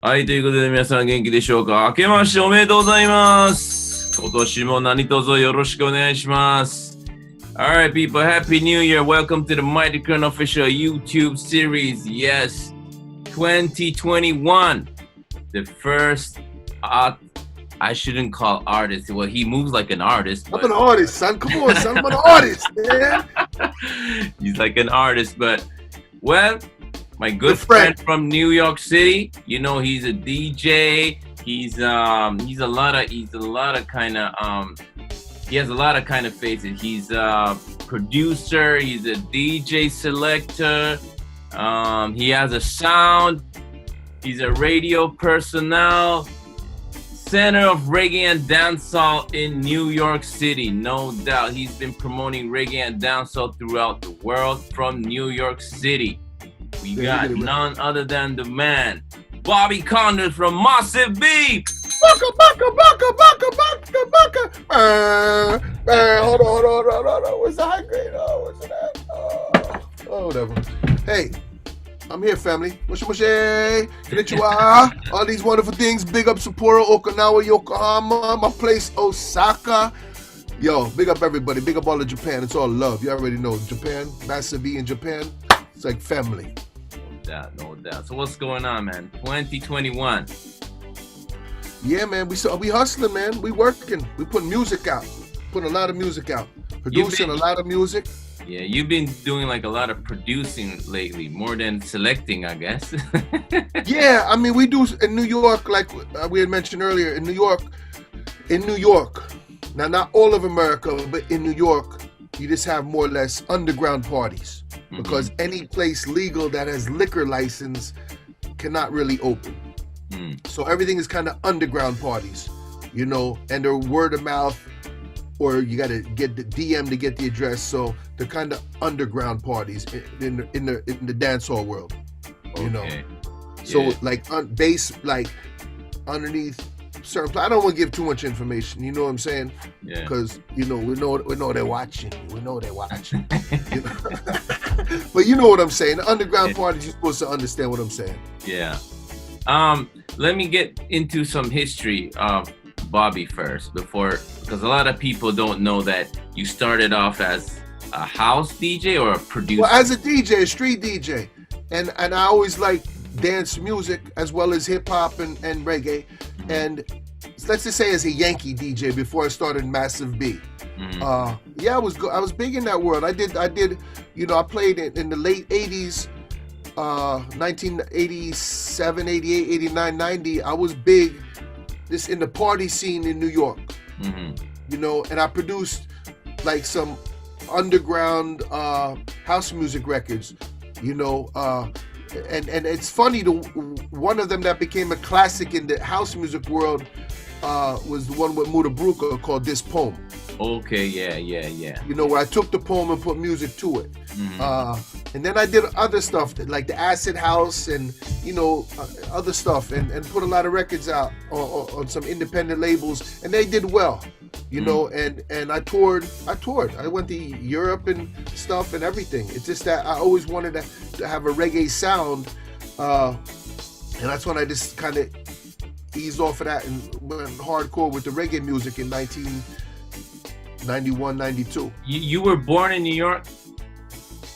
はい、ということで皆さん元気でしょうか。明けましておめでとうございます。今年も何卒よろしくお願いします。Alright, people, Happy New Year. Welcome to the Mighty Crown Official YouTube series. Yes, 2021. The first, I shouldn't call artist. Well, he moves like an artist. I'm an artist, son. Come on, son. I'm an artist, man. He's like an artist, but, well, my good friend from New York City, you know, he's a DJ. He has a lot of kind of faces. He's a producer. He's a DJ selector. He has a sound. He's a radio personnel. Center of reggae and dancehall in New York City, no doubt. He's been promoting reggae and dancehall throughout the world from New York City. We got none other than the man, Bobby Konders from Massive B. Hold on. What's the high grade? What's that? Whatever. Hey, I'm here, family. Mushy. Konnichiwa. All these wonderful things. Big up Sapporo, Okinawa, Yokohama, my place, Osaka. Yo, big up everybody. Big up all of Japan. It's all love. You already know Japan, Massive B in Japan. It's like family. No doubt. So what's going on, man? 2021. Yeah, man. We hustling, man. We working. We putting music out. Putting a lot of music out. Producing a lot of music. Yeah, you've been doing like a lot of producing lately, more than selecting, I guess. Yeah, I mean, we do in New York, like we had mentioned earlier, in New York. Now, not all of America, but in New York, you just have more or less underground parties. Because any place legal that has liquor license cannot really open. So everything is kind of underground parties, you know, and they're word of mouth, or you got to get the DM to get the address. So they're kind of underground parties in the dancehall world, you know. So like underneath certain. I don't want to give too much information. You know what I'm saying? Yeah. Because we know they're watching. We know they're watching. You know? But you know what I'm saying. The underground parties, you're supposed to understand what I'm saying. Yeah. Let me get into some history of Bobby first, because a lot of people don't know that you started off as a house DJ or a producer. Well, as a DJ, a street DJ, and I always like dance music as well as hip hop and reggae, and let's just say as a Yankee DJ before I started Massive B. Yeah, I was big in that world. I did, you know, I played in the late 80s, 1987, 88, 89, 90. I was big this in the party scene in New York, you know, and I produced like some underground house music records, you know, and it's funny, one of them that became a classic in the house music world was the one with Muda Bruka called This Poem. Okay, yeah. You know, where I took the poem and put music to it. And then I did other stuff like the Acid House and, you know, other stuff and put a lot of records out on some independent labels, and they did well, you know, and I toured. I went to Europe and stuff and everything. It's just that I always wanted to have a reggae sound, and that's when I just kind of eased off of that and went hardcore with the reggae music in 1991, 92. You were born in New York?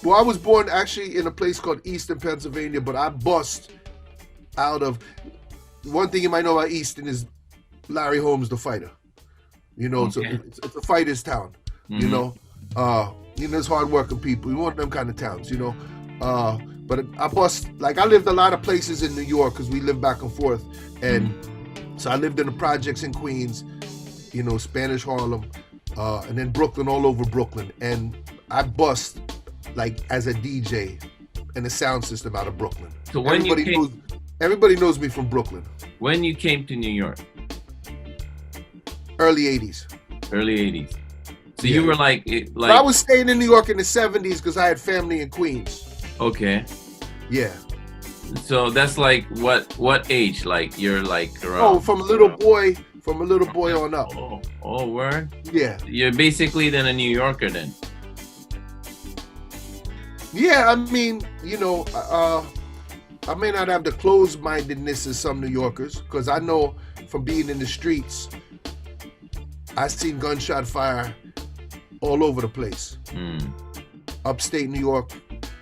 Well, I was born actually in a place called Easton, Pennsylvania, but I bust out of... One thing you might know about Easton is Larry Holmes, the fighter. You know, it's a fighter's town, you know. There's hard-working people. You want them kind of towns, you know. But I bust... Like, I lived a lot of places in New York because we lived back and forth. And so I lived in the projects in Queens, you know, Spanish Harlem, and then Brooklyn, all over Brooklyn. And I bust... like as a DJ and a sound system out of Brooklyn. So when everybody knows me from Brooklyn. When you came to New York? Early 80s. So you were like I was staying in New York in the 70s because I had family in Queens. Okay. Yeah. So that's like what age? Like you're like around? Oh, from a little boy on up. Oh, word? Yeah. You're basically then a New Yorker then. Yeah, I mean, you know, I may not have the closed-mindedness as some New Yorkers, because I know from being in the streets, I seen gunshot fire all over the place. Upstate New York,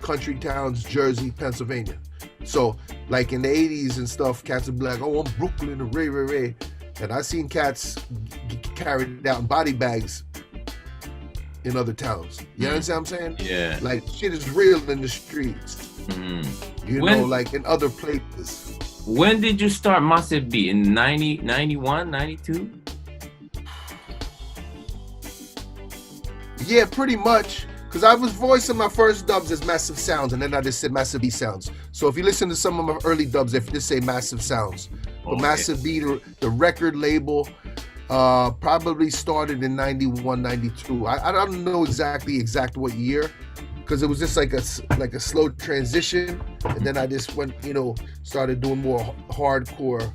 country towns, Jersey, Pennsylvania. So, like in the 80s and stuff, cats would be like, oh, I'm Brooklyn and Ray. And I seen cats carried out in body bags in other towns. You understand what I'm saying? Yeah. Like, shit is real in the streets. You know, like in other places. When did you start Massive B? In 90, 91, 92? Yeah, pretty much. Because I was voicing my first dubs as Massive Sounds, and then I just said Massive B Sounds. So if you listen to some of my early dubs, they just say Massive Sounds. But Massive B, the record label, probably started in 91, 92. I don't know exactly what year, because it was just like a slow transition. And then I just went, started doing more hardcore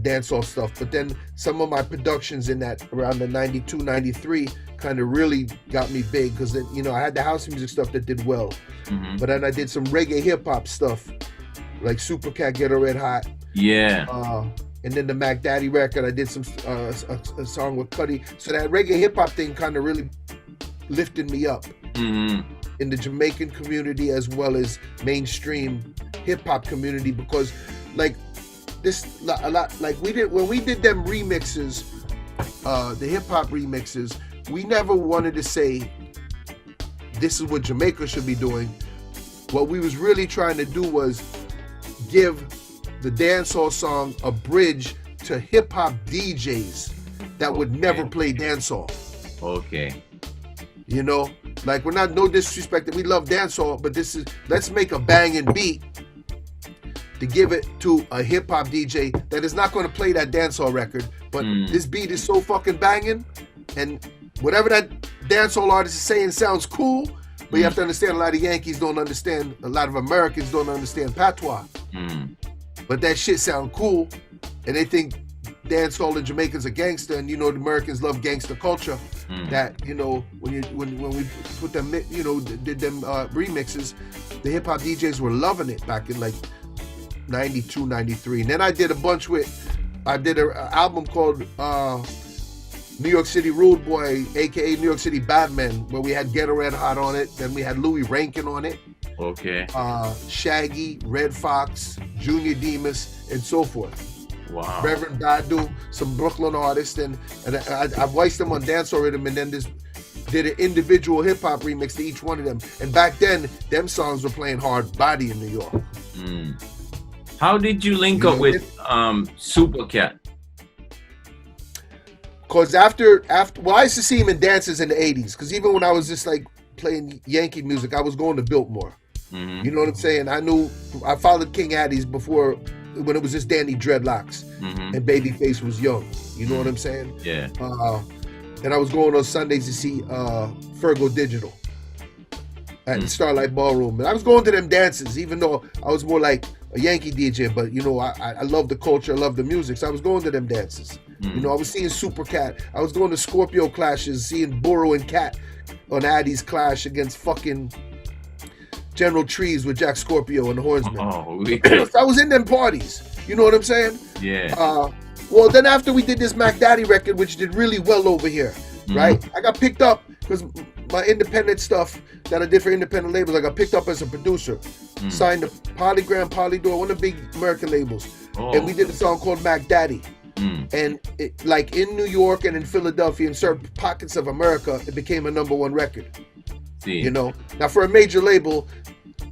dancehall stuff. But then some of my productions in that around the 92, 93 kind of really got me big, because I had the house music stuff that did well. But then I did some reggae hip hop stuff, like Super Cat, Get a Red Hot. Yeah. And then the Mac Daddy record, I did some a song with Cuddy. So that reggae hip hop thing kind of really lifted me up in the Jamaican community as well as mainstream hip hop community, because like this a lot like when we did them remixes, the hip hop remixes, we never wanted to say this is what Jamaica should be doing. What we was really trying to do was give the dancehall song a bridge to hip hop DJs that would never play dancehall. Okay. Like, we're not, no disrespect, that we love dancehall, but this is, let's make a banging beat to give it to a hip hop DJ that is not going to play that dancehall record, but this beat is so fucking banging, and whatever that dancehall artist is saying sounds cool, but you have to understand, a lot of Yankees don't understand, a lot of Americans don't understand patois. But that shit sound cool, and they think dancehall and Jamaicans are gangster, and the Americans love gangster culture. That when we put them, did them remixes, the hip hop DJs were loving it back in like 92, 93. And then I did a bunch I did an album called New York City Rude Boy, aka New York City Badman, where we had Get a Red Hot on it, then we had Louis Rankin on it. Okay. Shaggy, Red Fox, Junior Demus, and so forth. Wow. Reverend Badu, some Brooklyn artists, and I voiced them on dancehall rhythm, and then did an individual hip hop remix to each one of them. And back then, them songs were playing hard body in New York. How did you link up with Super Cat? Because after I used to see him in dances in the 80s, because even when I was just like playing Yankee music, I was going to Biltmore. You know what I'm saying? I followed King Addies before, when it was just Danny Dreadlocks and Babyface was young. You know what I'm saying? Yeah. And I was going on Sundays to see Fergo Digital at Starlight Ballroom. And I was going to them dances, even though I was more like a Yankee DJ, but I love the culture, I love the music, so I was going to them dances. I was seeing Super Cat. I was going to Scorpio clashes, seeing Burrow and Cat on Addie's clash against fucking General Trees with Jack Scorpio and the Hornsmen. I was in them parties. You know what I'm saying? Yeah. Well, then after we did this Mac Daddy record, which did really well over here, right? I got picked up because my independent stuff that I did for independent labels, I got picked up as a producer. Signed to Polygram, Polydor, one of the big American labels. And we did a song called Mac Daddy. And like in New York and in Philadelphia and certain pockets of America, it became a #1 record. See. Now for a major label,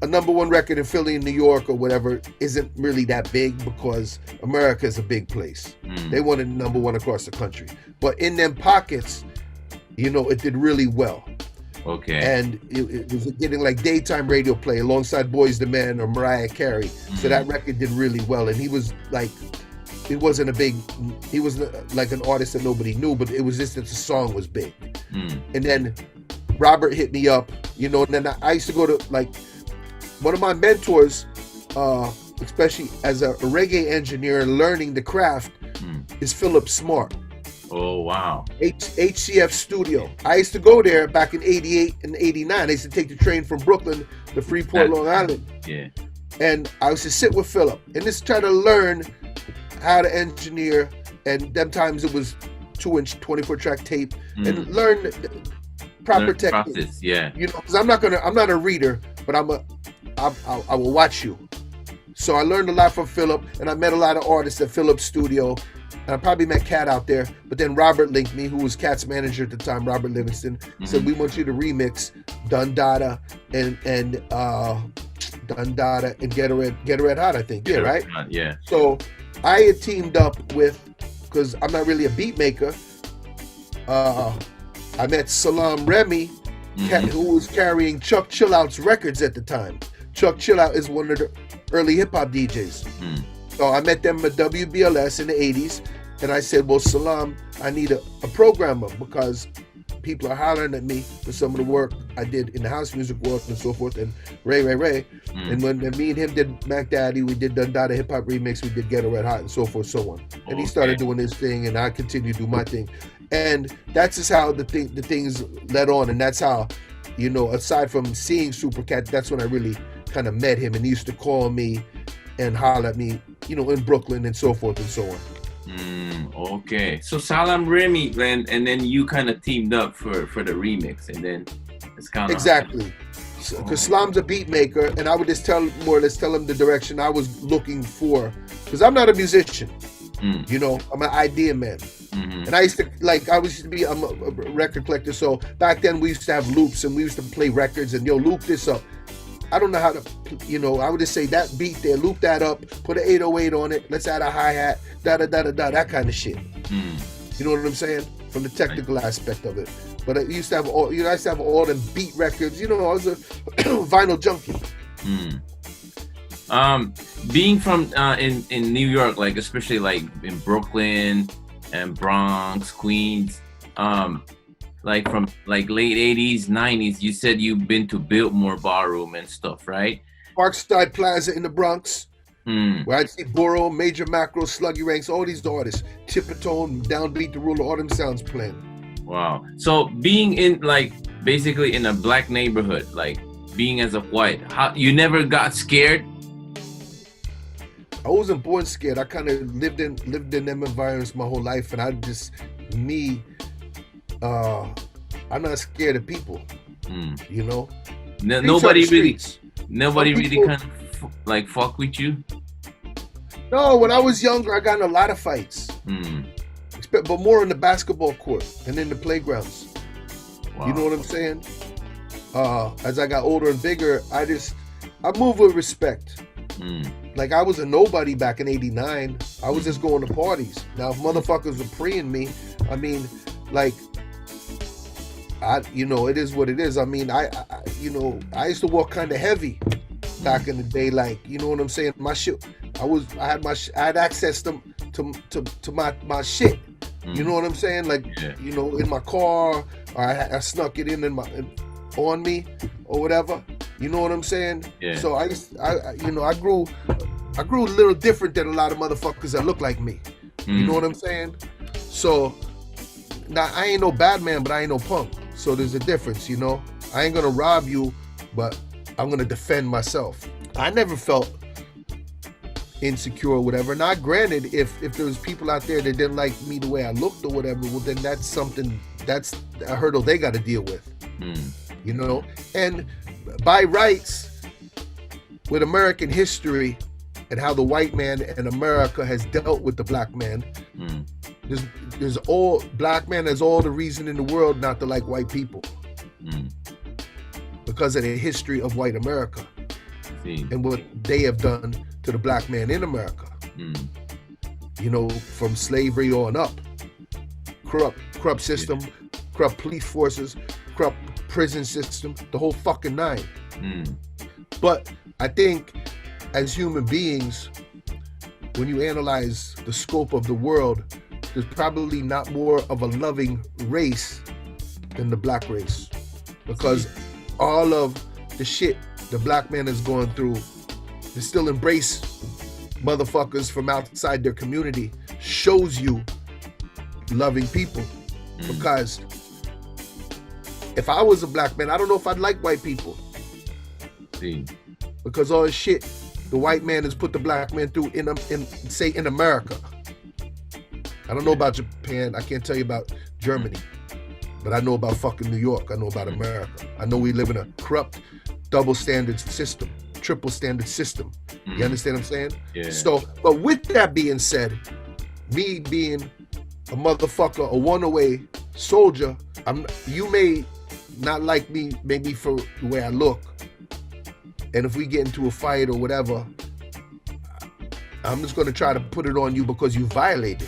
a #1 record in Philly and New York or whatever isn't really that big, because America is a big place. They wanted #1 across the country. But in them pockets, it did really well. Okay. And it was getting like daytime radio play alongside Boyz II Men or Mariah Carey. So that record did really well. And he was like, he was like an artist that nobody knew, but it was just that the song was big. And then Robert hit me up, and then I used to go to, like, one of my mentors, especially as a reggae engineer and learning the craft, is Philip Smart. Oh, wow. HCF Studio. I used to go there back in 88 and 89. I used to take the train from Brooklyn to Freeport, Long Island. Yeah. And I used to sit with Philip and just try to learn how to engineer. And them times it was 2-inch 24-track tape and learn the proper technique. Process, yeah. You know, because I'm not a reader, but I will watch you. So I learned a lot from Philip, and I met a lot of artists at Philip's studio. And I probably met Cat out there, but then Robert linked me, who was Cat's manager at the time, Robert Livingston, said, we want you to remix Dundada and Get a Red Hot, I think. Yeah, right? Yeah. So I had teamed up with, because I'm not really a beat maker, I met Salam Remy, who was carrying Chuck Chillout's records at the time. Chuck Chillout is one of the early hip-hop DJs. So I met them at WBLS in the 80s, and I said, well, Salam, I need a programmer, because people are hollering at me for some of the work I did in the house music world and so forth, and Ray. And when me and him did Mac Daddy, we did Dundada Hip Hop Remix, we did Get a Red Hot, and so forth, so on. And he started doing his thing, and I continued to do my thing. And that's just how the things led on, and that's how, you know, aside from seeing Supercat, that's when I really kind of met him, and he used to call me and holler at me, you know, in Brooklyn and so forth and so on. Okay. So Salam Remy, and then you kind of teamed up for the remix, and then it's kind of... Exactly. Because Salam's a beat maker, and I would just more or less tell him the direction I was looking for. Because I'm not a musician, you know, I'm an idea man. And I used to, I'm a record collector, so back then we used to have loops, and we used to play records, and loop this up. I don't know how to, you know, I would just say that beat there, loop that up, put an 808 on it, let's add a hi-hat, da-da-da-da-da, that kind of shit. You know what I'm saying? From the technical aspect of it. But I used to have all, you know, I used to have all them beat records. You know, I was a vinyl junkie. Being from in New York, like especially like in Brooklyn and Bronx, Queens, like from like late 80s, 90s, you said you've been to Biltmore Ballroom and stuff, right? Parkside Plaza in the Bronx, where I'd see Burrow, Major Macro, Sluggy Ranks, all these artists, Tippertone, Downbeat the Ruler, all them sounds playing. Wow. So being in like basically in a black neighborhood, like being as a white, how you never got scared? I wasn't born scared. I kind of lived in them environments my whole life, and I'm not scared of people. You know, nobody really kind of like fuck with you. No, when I was younger, I got in a lot of fights, but more on the basketball court and in the playgrounds. Wow. You know what I'm saying? As I got older and bigger, I move with respect. Like I was a nobody back in '89. I was just going to parties. Now, if motherfuckers were preying me, I mean, like, you know, it is what it is. I mean, I used to walk kind of heavy back in the day. Like, you know what I'm saying? My shit, I had access to my shit. You know what I'm saying? Like, you know, in my car, or I snuck it on me or whatever. You know what I'm saying? Yeah. So I grew a little different than a lot of motherfuckers that look like me. You know what I'm saying? So now I ain't no bad man, but I ain't no punk. So there's a difference, you know? I ain't gonna rob you, but I'm gonna defend myself. I never felt insecure or whatever. Now, granted, if there was people out there that didn't like me the way I looked or whatever, well, then that's a hurdle they got to deal with. You know? And by rights, with American history and how the white man and America has dealt with the black man, black man has all the reason in the world not to like white people because of the history of white America and what they have done to the black man in America. You know, from slavery on up, corrupt system, corrupt police forces, corrupt prison system, the whole fucking nine. But I think as human beings, when you analyze the scope of the world, there's probably not more of a loving race than the black race, because all of the shit the black man is going through, to still embrace motherfuckers from outside their community shows you loving people. Because if I was a black man, I don't know if I'd like white people. Because all the shit the white man has put the black man through in America. I don't know about Japan. I can't tell you about Germany. But I know about fucking New York. I know about America. I know we live in a corrupt, double standard system, triple standard system. You understand what I'm saying? Yeah. So, but with that being said, me being a motherfucker, a one-away soldier, you may not like me maybe for the way I look. And if we get into a fight or whatever, I'm just going to try to put it on you because you violated it.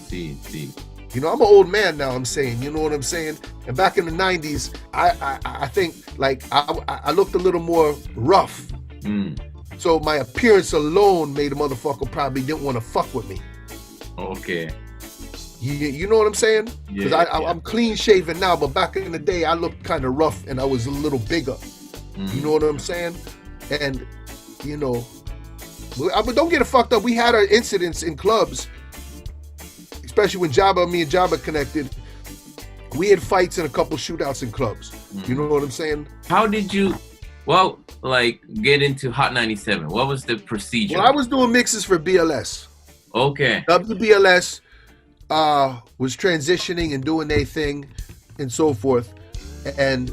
See. You know, I'm an old man now, I'm saying, you know what I'm saying? And back in the 90s, I think, like, I looked a little more rough. So my appearance alone made a motherfucker probably didn't want to fuck with me. Okay. You know what I'm saying? Because I'm clean shaven now, but back in the day, I looked kind of rough and I was a little bigger. You know what I'm saying? And, you know, but don't get it fucked up. We had our incidents in clubs, especially when me and Jabba connected. We had fights and a couple shootouts in clubs. You know what I'm saying? How did you, get into Hot 97? What was the procedure? Well, I was doing mixes for BLS. Okay. WBLS was transitioning and doing their thing and so forth. And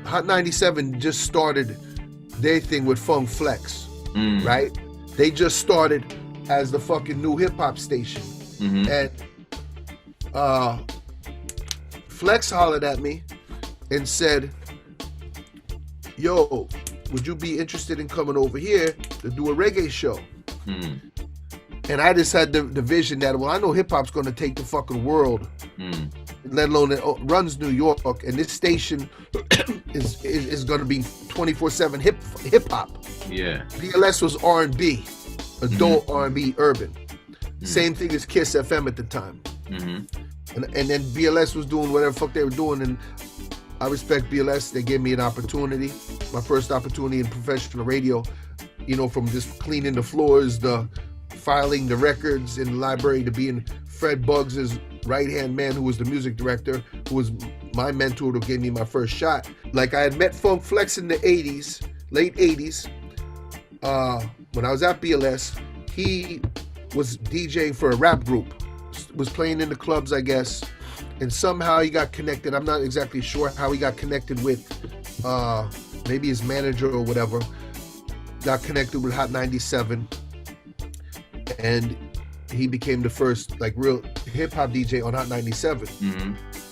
Hot 97 just started their thing with Funk Flex, right? They just started as the fucking new hip-hop station. And Flex hollered at me and said, yo, would you be interested in coming over here to do a reggae show? And I just had the vision that, well, I know hip-hop's going to take the fucking world, let alone it runs New York, and this station is going to be 24/7 hip-hop. Yeah. BLS was R&B, adult R&B, urban. Same thing as Kiss FM at the time. And then BLS was doing whatever the fuck they were doing, and I respect BLS. They gave me an opportunity, my first opportunity in professional radio, you know, from just cleaning the floors, filing the records in the library, to being Fred Buggs' right-hand man, who was the music director, who was my mentor, who gave me my first shot. Like, I had met Funk Flex in the 80s, late 80s, when I was at BLS. He was DJing for a rap group, was playing in the clubs, I guess, and somehow he got connected. I'm not exactly sure how he got connected with maybe his manager or whatever, got connected with Hot 97, and he became the first like real hip-hop DJ on Hot 97.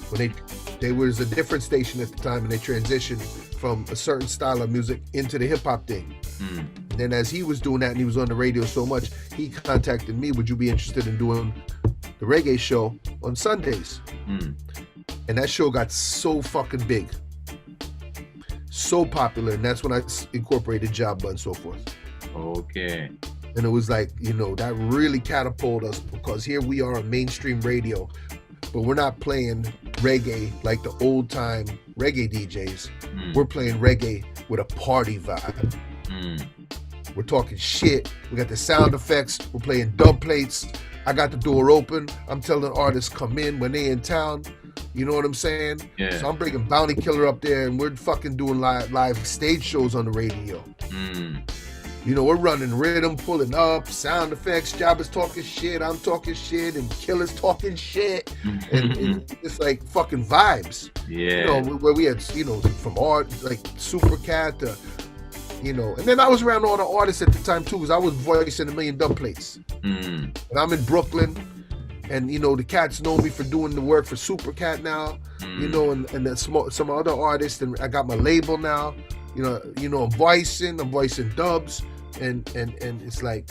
When they was a different station at the time, and they transitioned from a certain style of music into the hip-hop thing. And then as he was doing that and he was on the radio so much, he contacted me, would you be interested in doing the reggae show on Sundays? And that show got so fucking big, so popular, and that's when I incorporated Jabba and so forth. Okay. And it was like, you know, that really catapulted us, because here we are on mainstream radio, but we're not playing reggae like the old time reggae DJs. We're playing reggae with a party vibe. We're talking shit. We got the sound effects. We're playing dub plates. I got the door open. I'm telling artists come in when they in town. You know what I'm saying? Yeah. So I'm bringing Bounty Killer up there, and we're fucking doing live stage shows on the radio. You know, we're running rhythm, pulling up, sound effects. Jabba's talking shit, I'm talking shit, and Killer's talking shit. And it's like fucking vibes. Yeah. You know, where we had, you know, from art, like Supercat to, you know. And then I was around all the artists at the time too, because I was voicing a million dub plates. And I'm in Brooklyn, and, you know, the cats know me for doing the work for Supercat now, you know, and then some other artists, and I got my label now. You know, I'm voicing dubs. And it's like,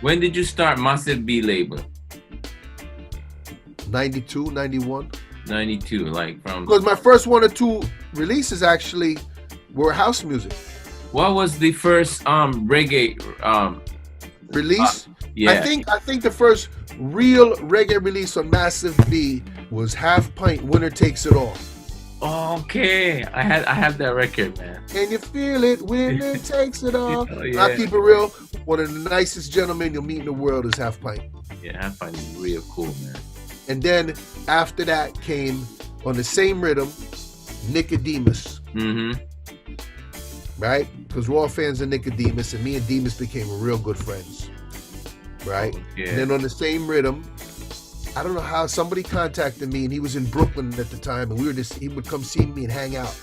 when did you start Massive B label? 92, 91. 92, like from... Because my first one or two releases actually were house music. What was the first reggae release? Yeah. I think the first real reggae release on Massive B was Half Pint, Winner Takes It All. Okay, I have that record, man. Can you feel it when it takes it all? Oh, yeah. I keep it real. One of the nicest gentlemen you'll meet in the world is Half Pint. Yeah, Half Pint is real cool, man. And then after that came, on the same rhythm, Nicodemus. Right? because we're all fans of Nicodemus, and me and Demus became real good friends, right? Okay. And then on the same rhythm, I don't know how somebody contacted me, and he was in Brooklyn at the time, and he would come see me and hang out.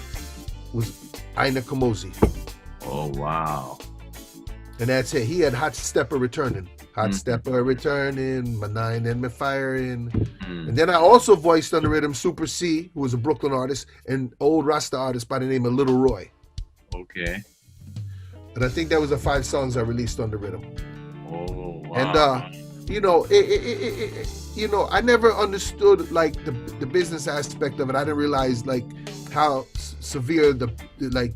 It was Aina Kamosi. Oh wow. And that's it. He had Hot Stepper returning. Hot Stepper returning, my 9 and my firing. And then I also voiced on the rhythm Super C, who was a Brooklyn artist, and old Rasta artist by the name of Little Roy. Okay. And I think that was the 5 songs I released on the rhythm. Oh wow. And you know, I never understood like the business aspect of it. I didn't realize like how severe like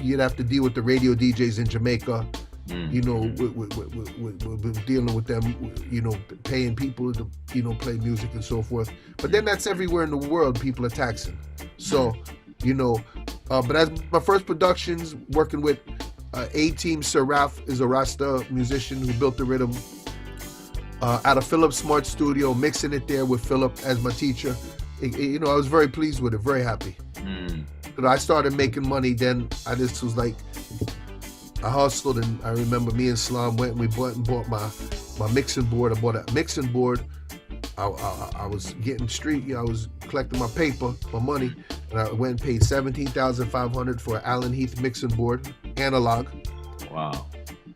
you'd have to deal with the radio DJs in Jamaica. You know, with dealing with them, you know, paying people to, you know, play music and so forth. But then that's everywhere in the world, people are taxing. So, you know, but as my first productions, working with A-Team, Sir Ralph is a Rasta musician who built the rhythm out of Philip Smart Studio, mixing it there with Philip as my teacher. You know, I was very pleased with it, very happy. But I started making money, then I just was like, I hustled, and I remember me and Slum went and we bought my mixing board. I bought a mixing board. I was getting street, you know, I was collecting my paper, my money, and I went and paid $17,500 for an Allen Heath mixing board, analog. Wow.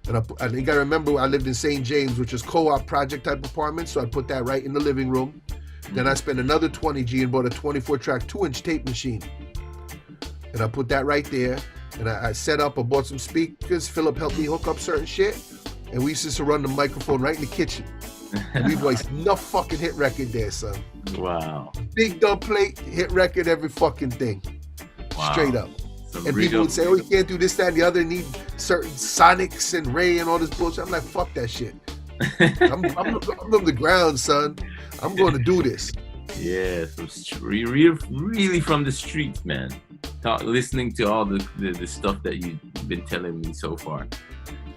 And I think I remember I lived in St. James, which is co-op project type apartment, so I put that right in the living room. Then I spent another 20G and bought a 24-track 2-inch tape machine. And I put that right there. And I set up, I bought some speakers. Philip helped me hook up certain shit. And we used to run the microphone right in the kitchen. And we voiced enough fucking hit record there, son. Wow. Big dub plate, hit record, every fucking thing. Wow. Straight up. And people would say, oh, you can't do this, that, and the other. Need certain Sonics and Ray and all this bullshit. I'm like, fuck that shit. I'm on the ground, son. I'm going to do this. Yeah, so really from the streets, man. Listening to all the stuff that you've been telling me so far.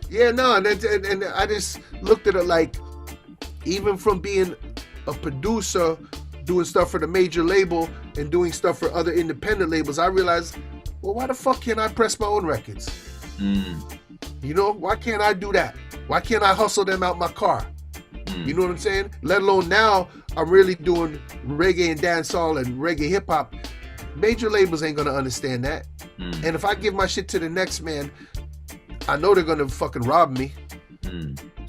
Yeah, no, and I just looked at it like, even from being a producer, doing stuff for the major label and doing stuff for other independent labels, I realized, well, why the fuck can't I press my own records? You know, why can't I do that? Why can't I hustle them out my car? You know what I'm saying? Let alone now, I'm really doing reggae and dancehall and reggae hip hop. Major labels ain't gonna understand that. And if I give my shit to the next man, I know they're gonna fucking rob me.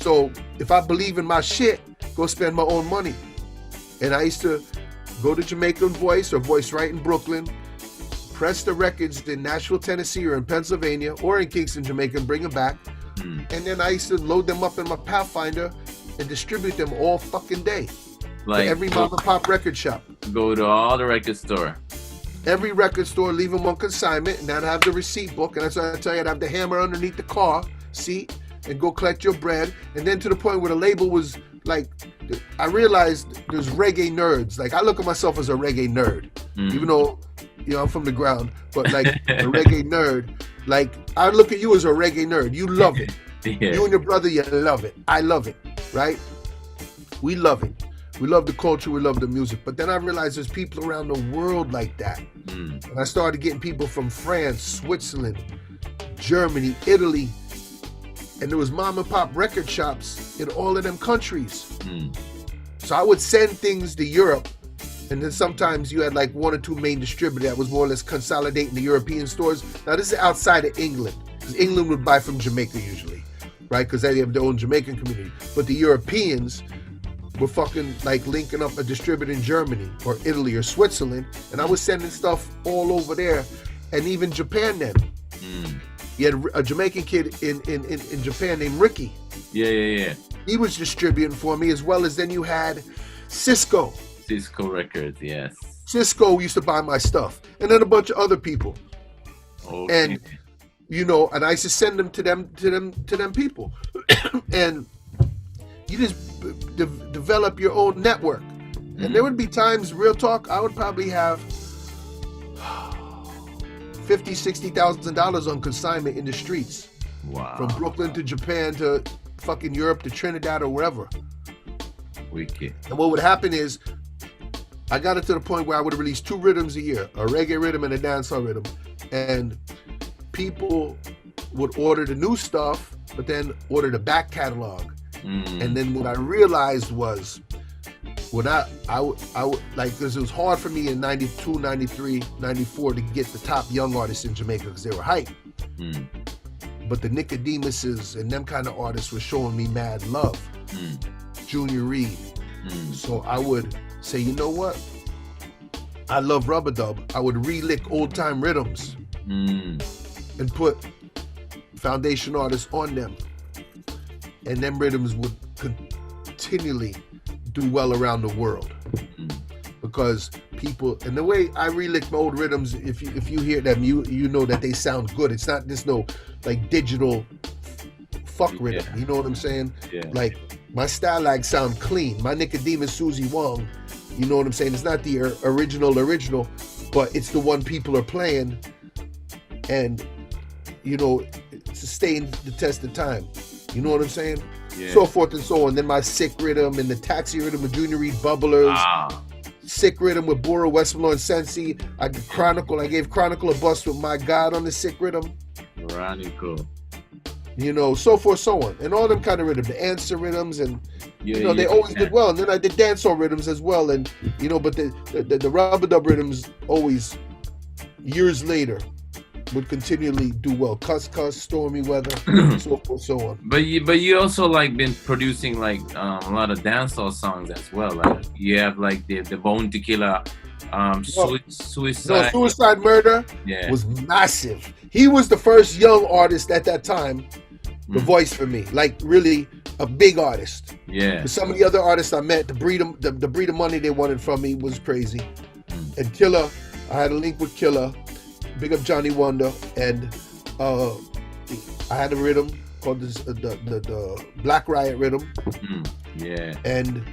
So if I believe in my shit, go spend my own money. And I used to go to Jamaican Voice or Voice Right in Brooklyn, press the records in Nashville, Tennessee, or in Pennsylvania, or in Kingston, Jamaica, and bring them back. And then I used to load them up in my Pathfinder and distribute them all fucking day. Like to every mom and pop record shop. Go to all the record store. Every record store, leave them on consignment, and then I have the receipt book, and that's why I tell you, I'd have the hammer underneath the car seat and go collect your bread. And then to the point where the label was like, I realized there's reggae nerds. Like, I look at myself as a reggae nerd, even though, you know, I'm from the ground, but like a reggae nerd. Like, I look at you as a reggae nerd. You love it. Yeah. You and your brother, you love it. I love it, right? We love it. We love the culture, we love the music. But then I realized there's people around the world like that. And I started getting people from France, Switzerland, Germany, Italy. And there was mom and pop record shops in all of them countries. So I would send things to Europe. And then sometimes you had like 1 or 2 main distributors that was more or less consolidating the European stores. Now this is outside of England. Because England would buy from Jamaica usually, right? Because they have their own Jamaican community. But the Europeans were fucking like linking up a distributor in Germany or Italy or Switzerland, and I was sending stuff all over there, and even Japan then. You had a Jamaican kid in Japan named Ricky. Yeah. He was distributing for me, as well as then you had Cisco Records, yes. Cisco used to buy my stuff, and then a bunch of other people. Okay. And you know, and I used to send them to them people, and you just develop your own network. And there would be times, real talk, I would probably have $50,000-$60,000 on consignment in the streets. Wow. From Brooklyn to Japan to fucking Europe to Trinidad or wherever. Wicked. And what would happen is, I got it to the point where I would release 2 rhythms a year, a reggae rhythm and a dancehall rhythm. And people would order the new stuff, but then order the back catalog. And then what I realized was, when I would like, because it was hard for me in 92, 93, 94 to get the top young artists in Jamaica because they were hype. But the Nicodemuses and them kind of artists were showing me mad love. Junior Reed. So I would say, you know what? I love rubber dub. I would relick old time rhythms and put foundation artists on them. And them rhythms would continually do well around the world. Because people, and the way I relick my old rhythms, if you hear them, you know that they sound good. It's not just no like digital fuck rhythm. You know what I'm saying? Like my style like sound clean. My Nicodemus Susie Wong, you know what I'm saying? It's not the original, but it's the one people are playing, and you know, sustain the test of time. You know what I'm saying? So forth and so on. Then my sick rhythm and the taxi rhythm with Junior Reed Bubblers. Sick rhythm with Bora Westmore and Sensi. I gave Chronicle a bust with My God on the sick rhythm. Chronicle. You know, so forth, so on. And all them kind of rhythms, the answer rhythms, and you know, they always did well. And then I did dancehall rhythms as well. And you know, but the rubber dub rhythms always, years later, would continually do well. Cuss, Stormy Weather, so forth, so on. But you also like been producing like a lot of dancehall songs as well. Like you have like the Bone Tequila, Suicide. No, Suicide Murder was massive. He was the first young artist at that time, the voice for me. Like really a big artist. But some of the other artists I met, the breed of money they wanted from me was crazy. And Killer, I had a link with Killer. Big up Johnny Wonder, and I had a rhythm called the Black Riot rhythm. And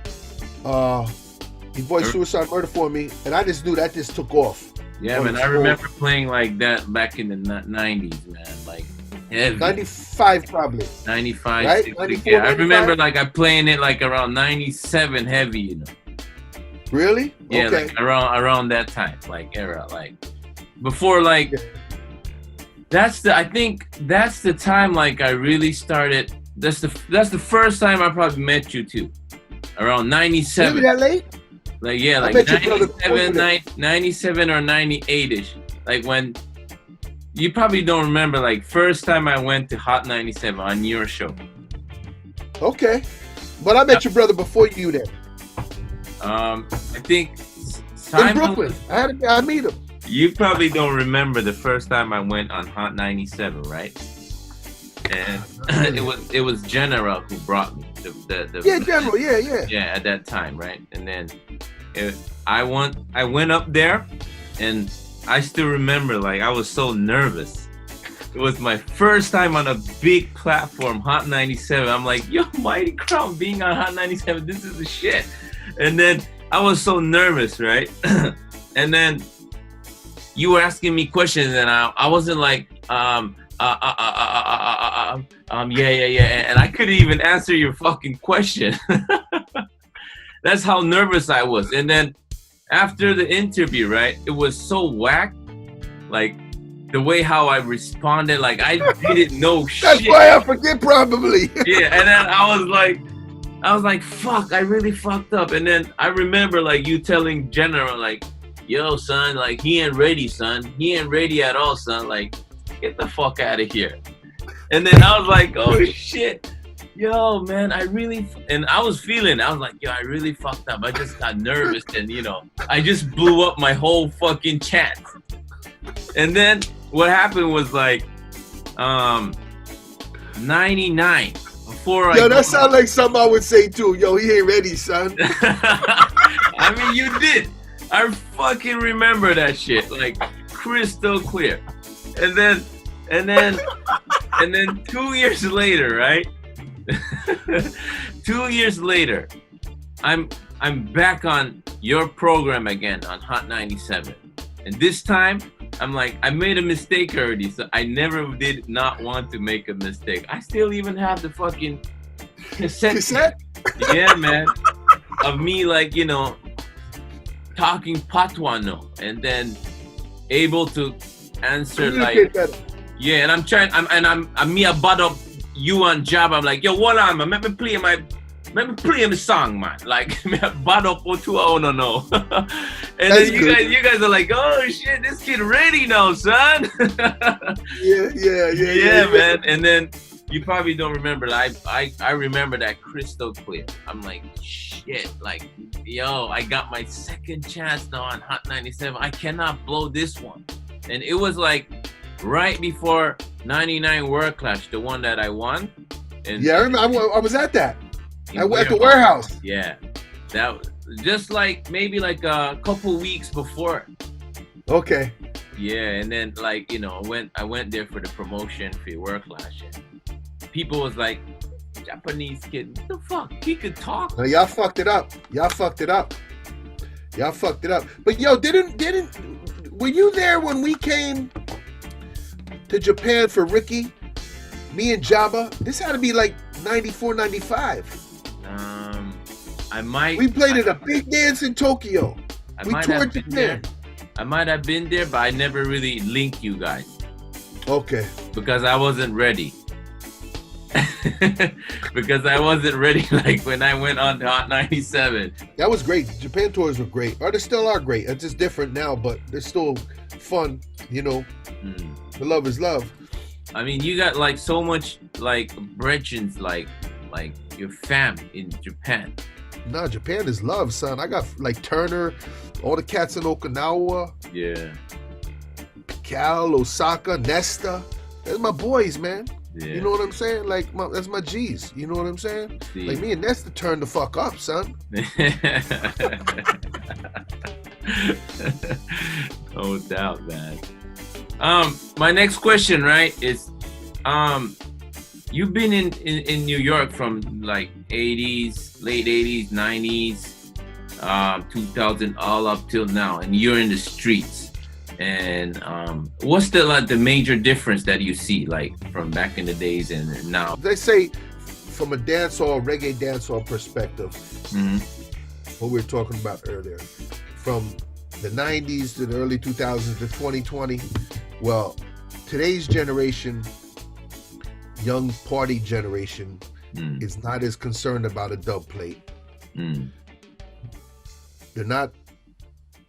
he voiced Suicide Murder for me, and I just knew that just took off. Man, I remember playing like that back in the 90s, man. Like heavy. 95 probably. 95, right? 60, 94, I remember like I playing it like around 97 heavy, you know. Really? Yeah, okay. Like around that time, like era, like. Before like I think that's the time like I really started. That's the first time I probably met you too. Around 97. Maybe that late? Like like 97 or 98ish. Like when you probably don't remember like first time I went to Hot 97 on your show. Okay. But I met your brother before you then. I think in Brooklyn. I meet him. You probably don't remember the first time I went on Hot 97, right? And it was General who brought me. General, Yeah, at that time, right? And then I went up there, and I still remember like I was so nervous. It was my first time on a big platform, Hot 97. I'm like, yo, Mighty Crown being on Hot 97, this is the shit. And then I was so nervous, right? And then you were asking me questions, and I wasn't like, yeah, and I couldn't even answer your fucking question. That's how nervous I was. And then after the interview, right, it was so whack, like the way how I responded, like I didn't know shit. That's why I forget probably. Yeah, and then I was like, fuck, I really fucked up. And then I remember like you telling General, like, yo, son, like, he ain't ready, son. He ain't ready at all, son. Like, get the fuck out of here. And then I was like, oh, shit. Yo, man, I was like, yo, I really fucked up. I just got nervous and, you know, I just blew up my whole fucking chat. And then what happened was like, 99. Yo, that sounds like something I would say too. Yo, he ain't ready, son. I mean, you did. I fucking remember that shit, like crystal clear. And then 2 years later, right? 2 years later, I'm back on your program again on Hot 97. And this time, I'm like, I made a mistake already, so I never did not want to make a mistake. I still even have the fucking cassette? Yeah, man. Of me, like, you know, talking Patuano and then able to answer like Yeah, and I'm trying. I'm me. I bought up you on job. I'm like, yo, what on, man? Let me play the song, man. Like, me I bought up for 2 hours, no. And That's then good. you guys are like, oh shit, this kid ready now, son. Yeah, man. And then you probably don't remember. Like, I remember that crystal clear. I'm like, shit, like, yo, I got my second chance now on Hot 97. I cannot blow this one. And it was like right before 99 World Clash, the one that I won. And Yeah, I remember. I was at that. At the warehouse. Yeah, that was just like maybe like a couple weeks before. Okay. Yeah, and then like, you know, I went there for the promotion for World Clash. And people was like, Japanese kid, what the fuck? He could talk. No, y'all fucked it up. But yo, were you there when we came to Japan for Ricky? Me and Jabba? This had to be like 94, 95. I might. We played at a big dance in Tokyo. We toured Japan. I might have been there, but I never really linked you guys. Okay. Because I wasn't ready. Like when I went on to Hot 97. That was great. Japan tours were great. Or they still are great. It's just different now, but they're still fun, you know. The love is love. I mean, you got like so much like brethrens, like your fam in Japan. Nah, Japan is love, son. I got like Turner, all the cats in Okinawa. Yeah. Cal, Osaka, Nesta. That's my boys, man. Yeah. You know what I'm saying? Like, that's my G's. You know what I'm saying? See. Like, me and Nesta turned the fuck up, son. No doubt, man. My next question, right, is you've been in New York from like 80s, late 80s, 90s, 2000, all up till now, and you're in the streets. And what's the major difference that you see, like from back in the days and now? They say from a reggae dancehall perspective, what we were talking about earlier, from the 90s to the early 2000s to 2020, well, today's generation, young party generation, is not as concerned about a dub plate. They're not,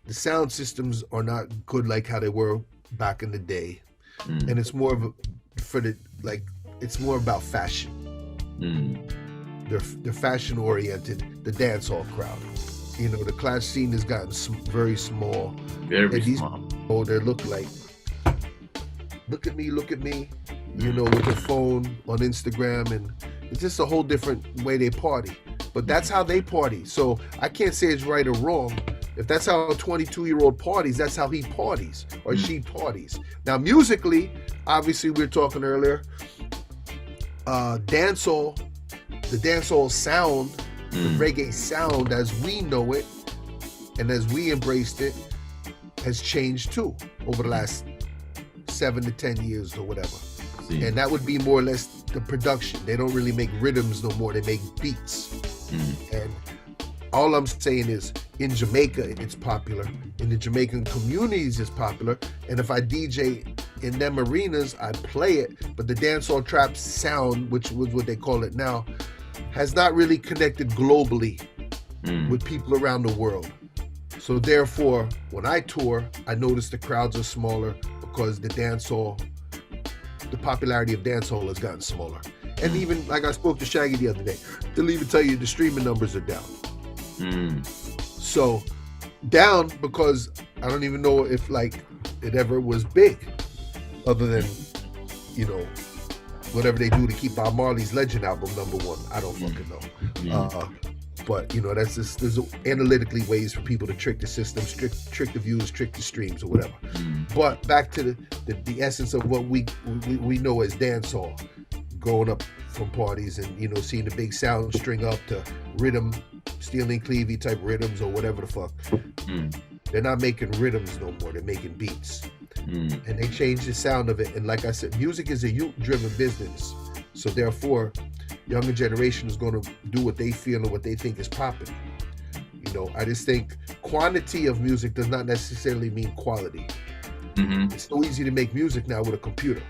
the sound systems are not good like how they were back in the day. And it's more of it's more about fashion. They're fashion oriented, the dancehall crowd. You know, the class scene has gotten very small. Very small. Oh, they look like, look at me, you know, with their phone on Instagram, and it's just a whole different way they party. But that's how they party. So I can't say it's right or wrong. If that's how a 22-year-old parties, that's how he parties or she parties. Now, musically, obviously, we were talking earlier, dancehall, the dancehall sound, the reggae sound as we know it and as we embraced it has changed too over the last 7 to 10 years or whatever. And that would be more or less the production. They don't really make rhythms no more. They make beats. And all I'm saying is in Jamaica, it's popular. In the Jamaican communities, it's popular. And if I DJ in them arenas, I play it. But the dancehall trap sound, which was what they call it now, has not really connected globally with people around the world. So therefore, when I tour, I notice the crowds are smaller because the popularity of dancehall has gotten smaller. And even, like I spoke to Shaggy the other day, they'll even tell you the streaming numbers are down. So, down because I don't even know if like it ever was big, other than, you know, whatever they do to keep Bob Marley's Legend album #1. I don't fucking know. But, you know, that's just, there's analytically ways for people to trick the system, trick the views, trick the streams or whatever. But back to the essence of what we know as dancehall, growing up from parties and, you know, seeing the big sound string up to rhythm, Steel and Clevie type rhythms or whatever the fuck. They're not making rhythms no more. They're making beats. And they changed the sound of it. And like I said, music is a youth-driven business. So therefore, younger generation is going to do what they feel and what they think is popping. You know, I just think quantity of music does not necessarily mean quality. It's so easy to make music now with a computer.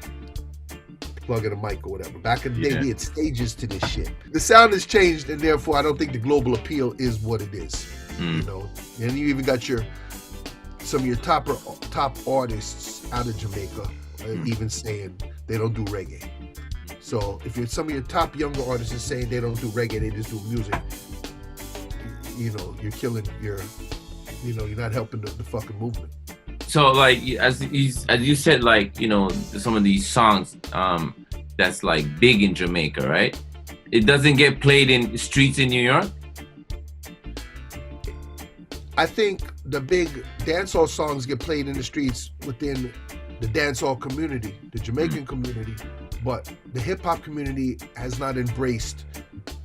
plugging a mic or whatever. Back in the day, we had stages to this shit. The sound has changed, and therefore, I don't think the global appeal is what it is. You know, and you even got some of your top artists out of Jamaica even saying they don't do reggae. So if some of your top younger artists are saying they don't do reggae, they just do music, you know, you're killing you're not helping the fucking movement. So like as you said, like, you know, some of these songs that's like big in Jamaica, right? It doesn't get played in streets in New York? I think the big dancehall songs get played in the streets within the dancehall community, the Jamaican community, but the hip hop community has not embraced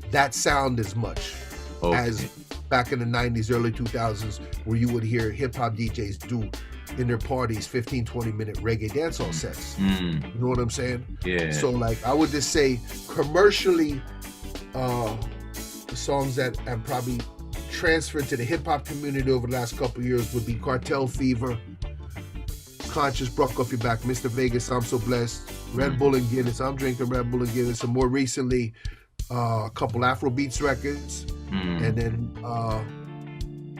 that sound as much as back in the 90s, early 2000s, where you would hear hip hop DJs do in their parties 15, 20-minute reggae dancehall sets. You know what I'm saying? Yeah. So like I would just say commercially, the songs that have probably transferred to the hip hop community over the last couple of years would be Cartel Fever, Conscious, Broke Off Your Back, Mr. Vegas, I'm So Blessed, Red Bull and Guinness, I'm Drinking Red Bull and Guinness, and more recently a couple Afrobeats records, and then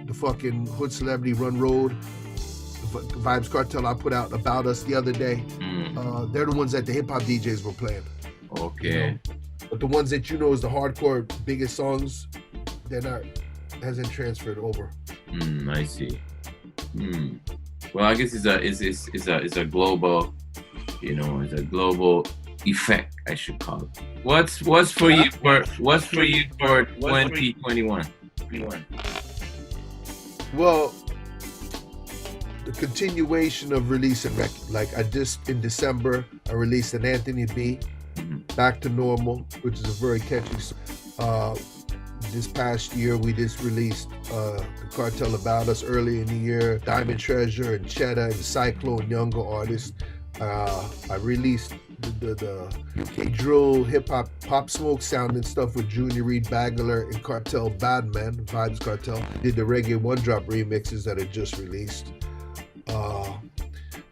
the fucking Hood Celebrity Run Road, Vibes Cartel I put out About Us the other day. They're the ones that the hip hop DJs were playing. Okay. You know? But the ones that you know is the hardcore biggest songs, they're not, hasn't transferred over. I see. Well, I guess it's a global, you know, it's a global effect, I should call it. What's for you for 2021? Well, the continuation of releasing records. Like I just in December I released an Anthony B, Back to Normal, which is a very catchy song. This past year we just released the Cartel About Us early in the year, Diamond Treasure and Cheddar and Cyclone, younger artists. I released the UK drill, hip hop, Pop Smoke sounding stuff with Junior Reed Bagler and Cartel Badman, Vibes Cartel. Did the Reggae One Drop remixes that are just released.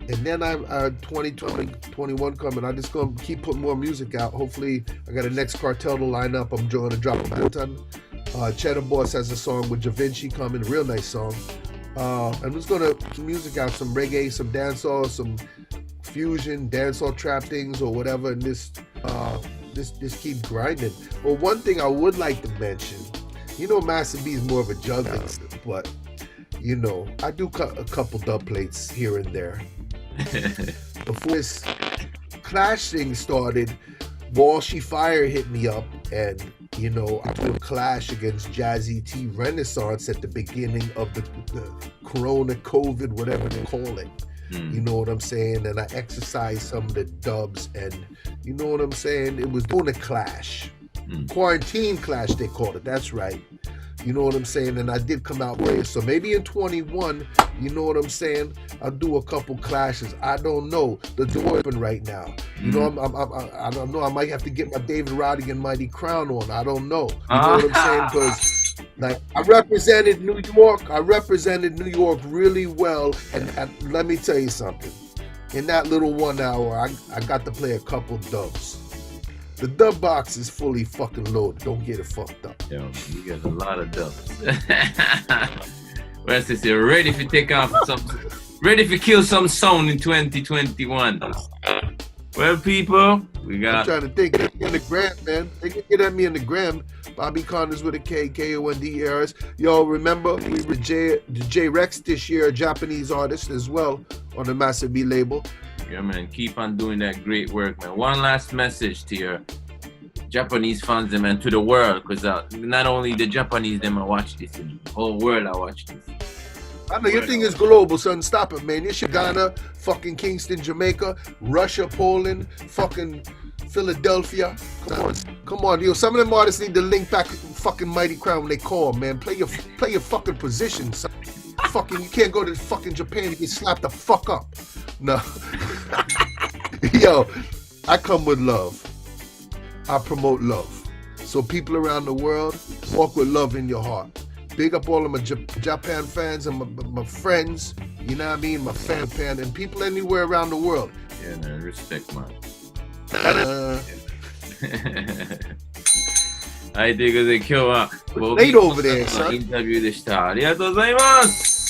And then I'm 2021 coming. I just gonna keep putting more music out. Hopefully, I got a next Cartel to line up. I'm going to drop a Mountain. Cheddar Boss has a song with Javinci coming, real nice song. I'm just gonna put music out, some reggae, some dancehall, some fusion, dancehall trap things or whatever, and just keep grinding. Well, one thing I would like to mention, you know, Master B is more of a juggler, but you know, I do a couple dub plates here and there. Before this Clash thing started, Walshy Fire hit me up, and you know, I put Clash against Jazzy T Renaissance at the beginning of the Corona, COVID, whatever they call it. You know what I'm saying? And I exercised some of the dubs, and you know what I'm saying? It was doing a clash. Quarantine clash, they called it. That's right. You know what I'm saying? And I did come out with it. So maybe in 21, you know what I'm saying? I'll do a couple clashes. I don't know. The door open right now. You know, I don't know. I might have to get my David Roddy and Mighty Crown on. I don't know. You know what I'm saying? Because like I represented New York really well. And let me tell you something. In that little 1 hour, I got to play a couple dubs. The dub box is fully fucking loaded. Don't get it fucked up. Yo, you got a lot of dubs. Whereas if you're ready to take off ready to kill some sound in 2021. Well, people, we got. I'm trying to think. In the gram, man. They can get at me in the gram. Bobby Konders with a K, Konders. Yo, remember we were J Rex this year, a Japanese artist as well on the Massive B label. Yeah, man, keep on doing that great work, man. One last message to your Japanese fans, man, to the world, because not only the Japanese, them watch this, the whole world I watch this. I know your thing is global, son. Stop it, man. Your shit Ghana, fucking Kingston, Jamaica, Russia, Poland, fucking Philadelphia. Come on, yo. Some of them artists need to link back fucking Mighty Crown when they call, man. Play your fucking position, son. Fucking, you can't go to fucking Japan and get slapped the fuck up. No. Yo, I come with love. I promote love. So people around the world, walk with love in your heart. Big up all of my Japan fans and my friends, you know what I mean? My fan and people anywhere around the world. Yeah, man, respect, man. はい、ということで今日はボビ Late over there, ーの son. インタビューでした。ありがとうございます。